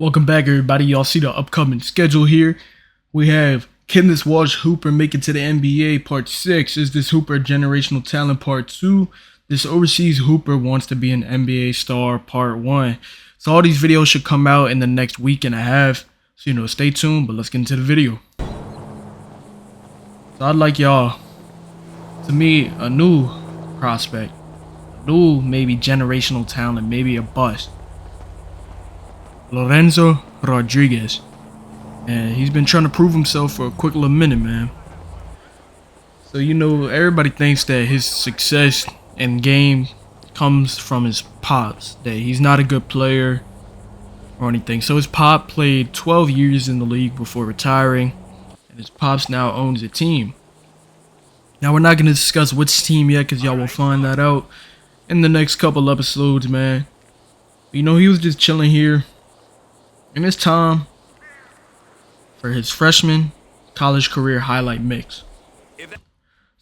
Welcome back, everybody. Y'all see the upcoming schedule here. We have, can this Walsh Hooper make it to the NBA? Part 6. Is this Hooper generational talent? Part 2. This overseas Hooper wants to be an NBA star? Part 1. So all these videos should come out in the next week and a half. So, stay tuned, but let's get into the video. So I'd like y'all to meet a new prospect. A new, maybe generational talent, maybe a bust. Lorenzo Rodriguez, and he's been trying to prove himself for a quick little minute, man. So everybody thinks that his success in game comes from his pops, that he's not a good player or anything. So his pop played 12 years in the league before retiring, and his pops now owns a team. Now we're not going to discuss which team yet, because y'all will find that out in the next couple episodes, man. He was just chilling here in his time for his freshman college career highlight mix.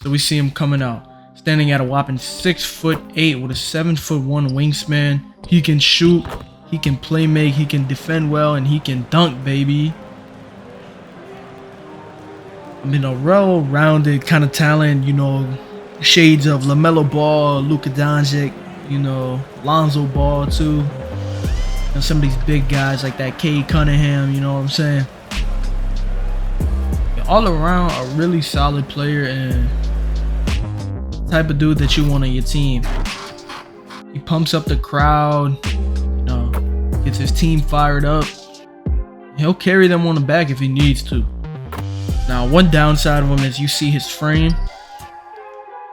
So we see him coming out, standing at a whopping 6'8" with a 7'1" wingspan. He can shoot, he can play make, he can defend well, and he can dunk, baby. A well-rounded kind of talent, shades of LaMelo Ball, Luka Doncic, Lonzo Ball too. And some of these big guys like that Cade Cunningham, you know what I'm saying? All around a really solid player and type of dude that you want on your team. He pumps up the crowd, gets his team fired up. He'll carry them on the back if he needs to. Now, one downside of him is you see his frame.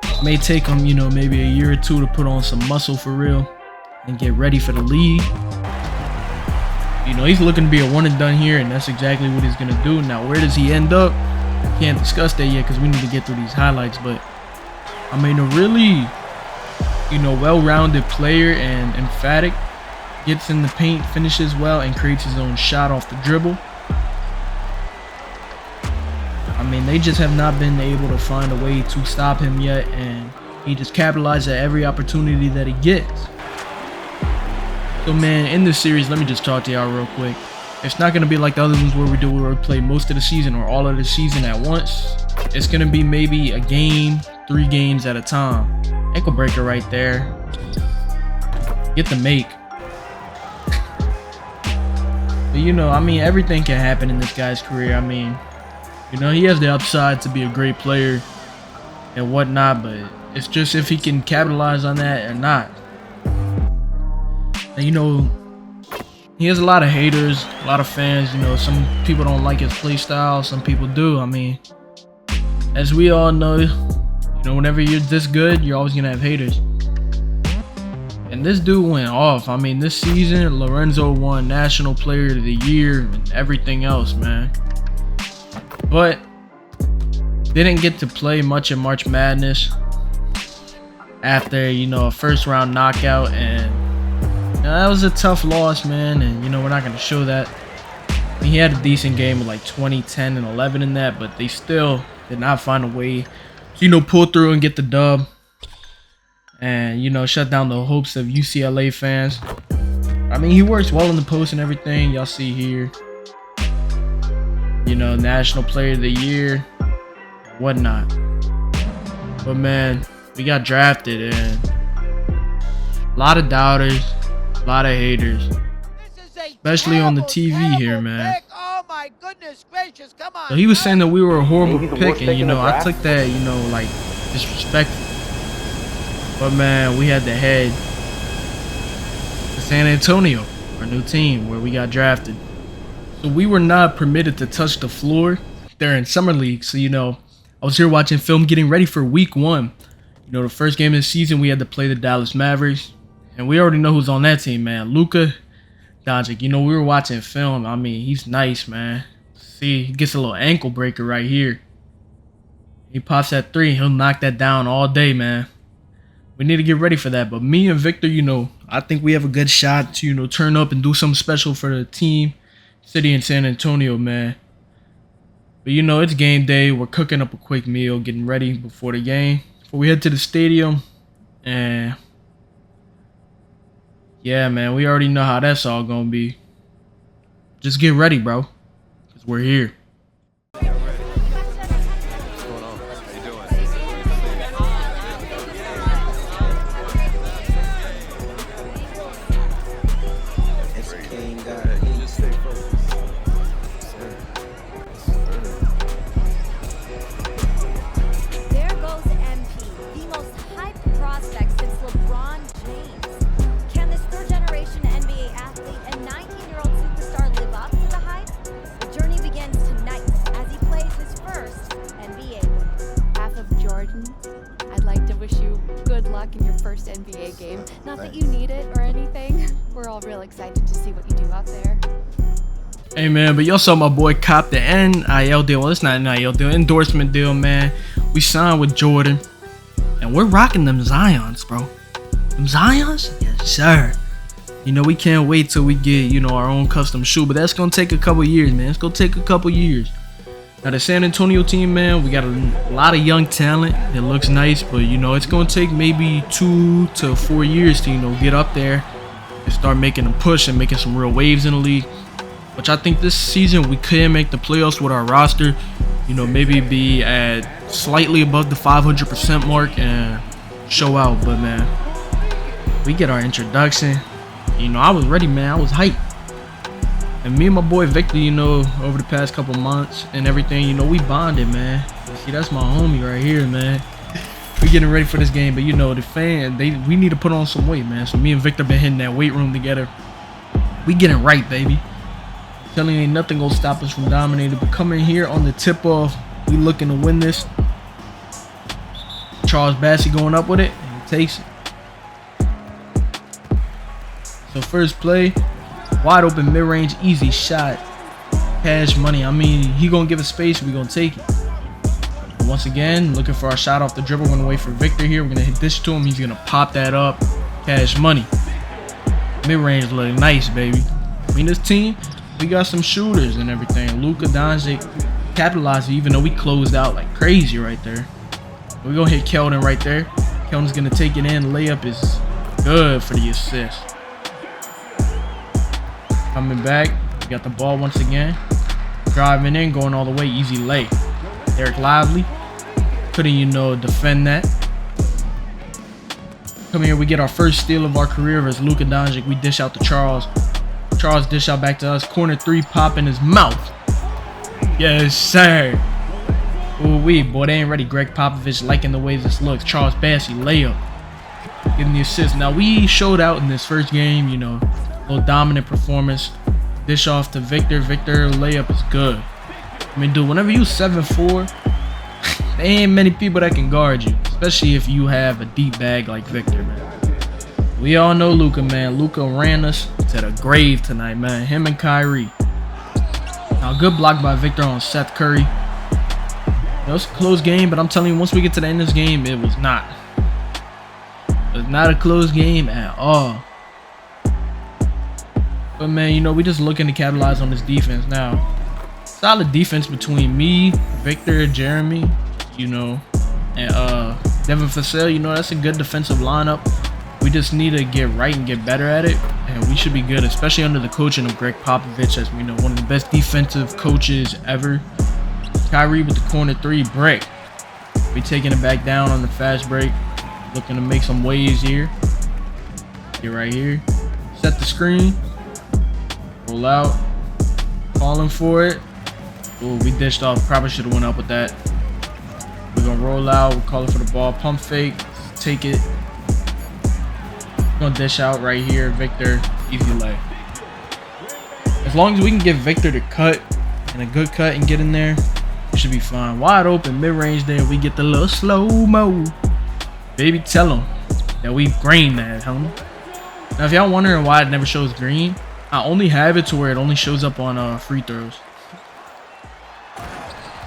It may take him, maybe a year or two to put on some muscle for real and get ready for the league. He's looking to be a one and done here, and that's exactly what he's going to do. Now, where does he end up? Can't discuss that yet because we need to get through these highlights. But, a really, well-rounded player and emphatic. Gets in the paint, finishes well, and creates his own shot off the dribble. They just have not been able to find a way to stop him yet, and he just capitalizes at every opportunity that he gets. So man, in this series, let me just talk to y'all real quick. It's not going to be like the other ones where we play most of the season or all of the season at once. It's going to be maybe a game, 3 games at a time. Ankle breaker right there. Get the make. But everything can happen in this guy's career. He has the upside to be a great player and whatnot, but it's just if he can capitalize on that or not. And he has a lot of haters, a lot of fans. Some people don't like his play style, some people do. As we all know, whenever you're this good, you're always gonna have haters. And this dude went off. This season, Lorenzo won National Player of the Year and everything else, man. But didn't get to play much in March Madness after, a first round knockout, and that was a tough loss, man. And we're not gonna show that. He had a decent game with like 20, 10, and 11 in that, but they still did not find a way to, pull through and get the dub. And, shut down the hopes of UCLA fans. He works well in the post and everything. Y'all see here. National Player of the Year, whatnot. But man, we got drafted, and a lot of doubters, a lot of haters, especially on the TV here, man. Oh my goodness gracious, come on. So he was saying that we were a horrible pick, and I took that, like disrespectful. But man, we had to head to San Antonio, our new team, where we got drafted. So we were not permitted to touch the floor there in Summer League. So, I was here watching film, getting ready for week 1. The first game of the season, we had to play the Dallas Mavericks. And we already know who's on that team, man. Luka Doncic. We were watching film. He's nice, man. See, he gets a little ankle breaker right here. He pops that 3. He'll knock that down all day, man. We need to get ready for that. But me and Victor, I think we have a good shot to, turn up and do something special for the team. City in San Antonio, man. But it's game day. We're cooking up a quick meal, getting ready before the game, before we head to the stadium. And yeah, man, we already know how that's all gonna be. just get ready, bro, because we're here. I'd like to wish you good luck in your first NBA game. Not that you need it or anything. We're all real excited to see what you do out there. Hey man, but y'all saw my boy cop the NIL deal. Well, it's not an NIL deal, endorsement deal, man. We signed with Jordan, and we're rocking them Zions, bro. Them Zions? Yes, sir. You know, we can't wait till we get, you know, our own custom shoe, but that's gonna take a couple years, man. It's gonna take a couple years. Now the San Antonio team, man, we got a lot of young talent. It looks nice, but you know, it's gonna take maybe 2 to 4 years to, you know, get up there and start making a push and making some real waves in the league. Which I think this season we could make the playoffs with our roster. You know, maybe be at slightly above the 500% mark and show out. But man, we get our introduction. You know, I was ready, man. I was hyped. And me and my boy Victor, you know, over the past couple months and everything, you know, we bonded, man. See, that's my homie right here, man. We getting ready for this game, but you know, the fan, we need to put on some weight, man. So me and Victor been hitting that weight room together. We getting right, baby. Telling you, ain't nothing gonna stop us from dominating. But coming here on the tip off, we looking to win this. Charles Bassey going up with it, and he takes it. So first play. Wide open mid-range, easy shot. Cash money. I mean, he gonna give us space, we gonna take it. Once again, looking for our shot off the dribble. We're gonna wait for Victor here. We're gonna hit this to him. He's gonna pop that up. Cash money. Mid-range looking nice, baby. I mean, this team, we got some shooters and everything. Luka Doncic capitalized, even though we closed out like crazy right there. We're gonna hit Keldon right there. Keldon's gonna take it in. Layup is good for the assist. Coming back, we got the ball once again. Driving in, going all the way, easy lay. Eric Lively, couldn't, you know, defend that. Come here, we get our first steal of our career versus Luka Doncic. We dish out to Charles. Charles dish out back to us. Corner three, pop in his mouth. Yes, sir. Ooh wee, boy, they ain't ready. Greg Popovich liking the way this looks. Charles Bassey, layup. Getting the assist. Now, we showed out in this first game, you know. Little dominant performance. Dish off to Victor. Victor, layup is good. I mean, dude, whenever you 7'4", there ain't many people that can guard you, especially if you have a deep bag like Victor, man. We all know Luka, man. Luka ran us to the grave tonight, man. Him and Kyrie. Now, good block by Victor on Seth Curry. It was a close game, but I'm telling you, once we get to the end of this game, it was not. It was not a close game at all. But man, you know, we just looking to capitalize on this defense now. Solid defense between me, Victor, Jeremy, you know, and Devin Vassell. You know, that's a good defensive lineup. We just need to get right and get better at it, and we should be good, especially under the coaching of Greg Popovich, as we know, one of the best defensive coaches ever. Kyrie with the corner three, break. We taking it back down on the fast break, looking to make some waves here. Get right here, set the screen. Roll out, calling for it. Ooh, we dished off. Probably should have went up with that. We're gonna roll out. We're calling for the ball. Pump fake. Take it. We're gonna dish out right here. Victor, easy lay. As long as we can get Victor to cut and a good cut and get in there, we should be fine. Wide open, mid-range there. We get the little slow-mo. Baby, tell them that we green that, homie. Now, if y'all wondering why it never shows green, I only have it to where it only shows up on free throws.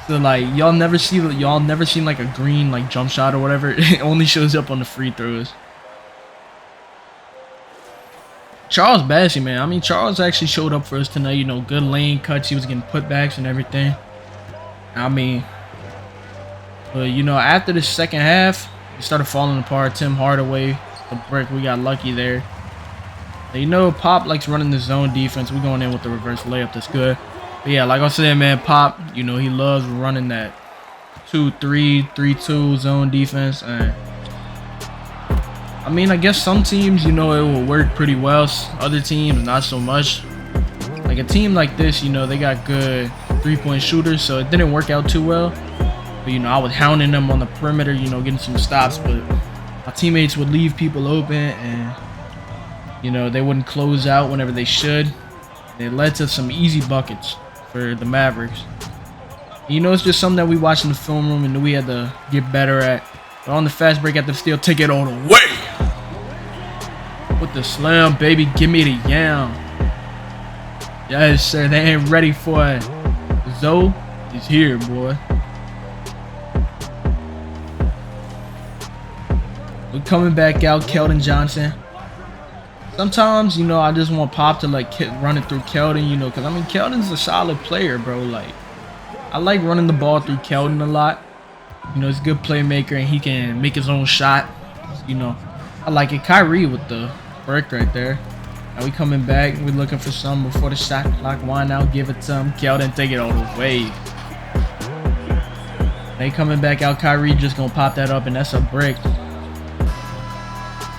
So like y'all never seen like a green like jump shot or whatever. It only shows up on the free throws. Charles Bassey, man. I mean, Charles actually showed up for us tonight. You know, good lane cuts. He was getting putbacks and everything. I mean, but you know, after the second half, it started falling apart. Tim Hardaway, the brick. We got lucky there. You know, Pop likes running the zone defense. We're going in with the reverse layup. That's good. But yeah, like I said, man, Pop, you know, he loves running that 2-3, 3-2 zone defense. And I mean, I guess some teams, you know, it will work pretty well. Other teams, not so much. Like a team like this, you know, they got good 3-point shooters, so it didn't work out too well. But, you know, I was hounding them on the perimeter, you know, getting some stops. But my teammates would leave people open, and you know, they wouldn't close out whenever they should. It led to some easy buckets for the Mavericks. You know, it's just something that we watched in the film room and we had to get better at. But on the fast break at the steal, take it all the way. With the slam, baby, give me the yam. Yes, sir, they ain't ready for it. Zoe is here, boy. We're coming back out, Keldon Johnson. Sometimes, you know, I just want Pop to like run it through Keldon, you know, because I mean, Keldon's a solid player, bro. Like, I like running the ball through Keldon a lot. You know, he's a good playmaker and he can make his own shot. You know, I like it. Kyrie with the break right there. Now we coming back. We're looking for some before the shot clock wind out. Give it to him. Keldon, take it all the way. They coming back out. Kyrie just gonna pop that up, and that's a brick.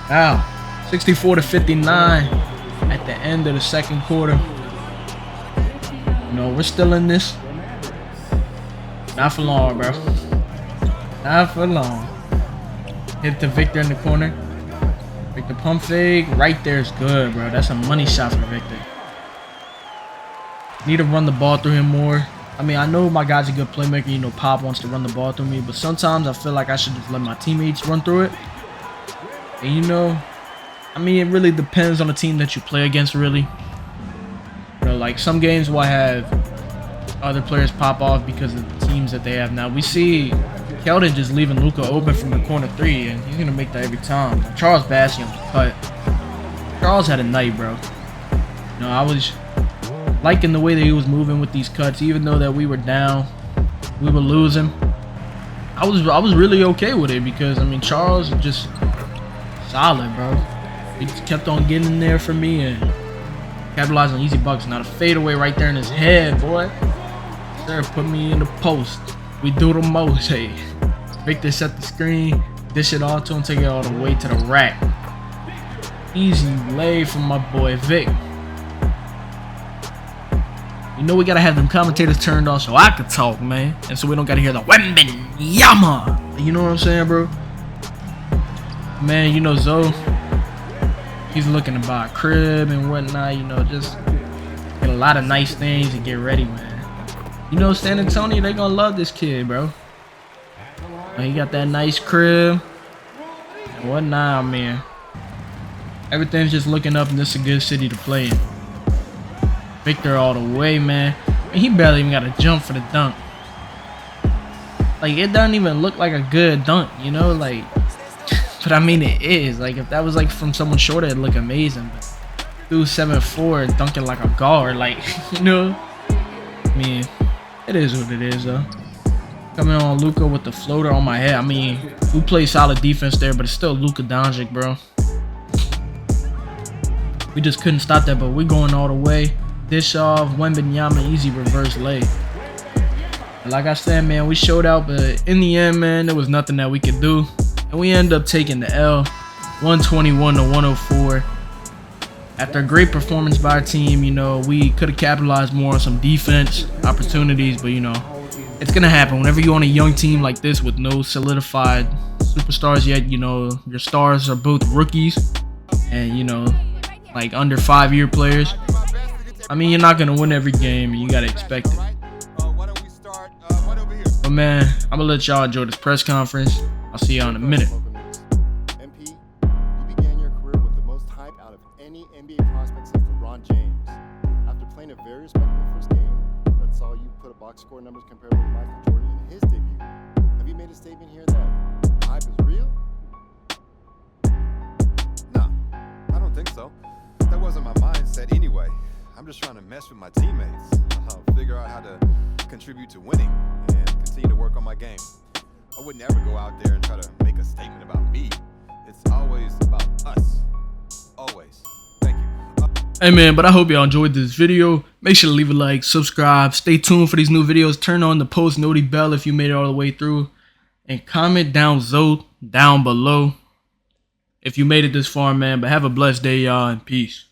Wow. 64-59 at the end of the second quarter. You know, we're still in this. Not for long, bro. Not for long. Hit the Victor in the corner. Victor pump fake. Right there is good, bro. That's a money shot for Victor. Need to run the ball through him more. I mean, I know my guy's a good playmaker. You know, Pop wants to run the ball through me. But sometimes I feel like I should just let my teammates run through it. And, you know, I mean, it really depends on the team that you play against, really. You know, like some games will have other players pop off because of the teams that they have now. We see Keldon just leaving Luka open from the corner three, and he's going to make that every time. Charles Bastion cut. Charles had a night, bro. You know, I was liking the way that he was moving with these cuts, even though that we were down, we were losing. I was really okay with it because, I mean, Charles is just solid, bro. He just kept on getting in there for me and capitalizing on easy bucks. Now the fadeaway right there in his head, boy. Sir, put me in the post. We do the most. Hey, Victor set the screen, dish it all to him, take it all the way to the rack. Easy lay from my boy Vic. You know we gotta have them commentators turned off so I could talk, man, and so we don't gotta hear the Wembenyama. You know what I'm saying, bro? Man, you know Zoe. He's looking to buy a crib and whatnot, you know, just get a lot of nice things and get ready, man. You know, San Antonio, they gonna love this kid, bro. He got that nice crib and whatnot, man. Everything's just looking up, and this is a good city to play in. Victor all the way, man. And he barely even got a jump for the dunk. Like, it doesn't even look like a good dunk, you know, like. But I mean, it is. Like, if that was like from someone shorter, it'd look amazing. But dude 7'4" and dunking like a guard, like, you know. I mean, it is what it is, though. Coming on Luka with the floater on my head. I mean, we play solid defense there, but it's still Luka Doncic, bro. We just couldn't stop that, but we're going all the way. Dish off, Wembenyama, easy reverse lay. And like I said, man, we showed out, but in the end, man, there was nothing that we could do. And we end up taking the L, 121-104. After a great performance by our team, you know, we could have capitalized more on some defense opportunities, but, you know, it's going to happen. Whenever you're on a young team like this with no solidified superstars yet, you know, your stars are both rookies and, you know, like under 5-year players. I mean, you're not going to win every game, and you got to expect it. But, man, I'm going to let y'all enjoy this press conference. I'll see y'all in a minute. MP, you began your career with the most hype out of any NBA prospect since LeBron James. After playing a very respectable first game that saw you put up box score numbers comparable to Michael Jordan in his debut, have you made a statement here that the hype is real? No, I don't think so. That wasn't my mindset anyway. I'm just trying to mess with my teammates, figure out how to contribute to winning, and continue to work on my game. I would never go out there and try to make a statement about me. It's always about us. Always. Thank you. Hey man, but I hope y'all enjoyed this video. Make sure to leave a like, subscribe, stay tuned for these new videos, turn on the post noti bell if you made it all the way through, and comment down below if you made it this far, man. But have a blessed day, y'all, and peace.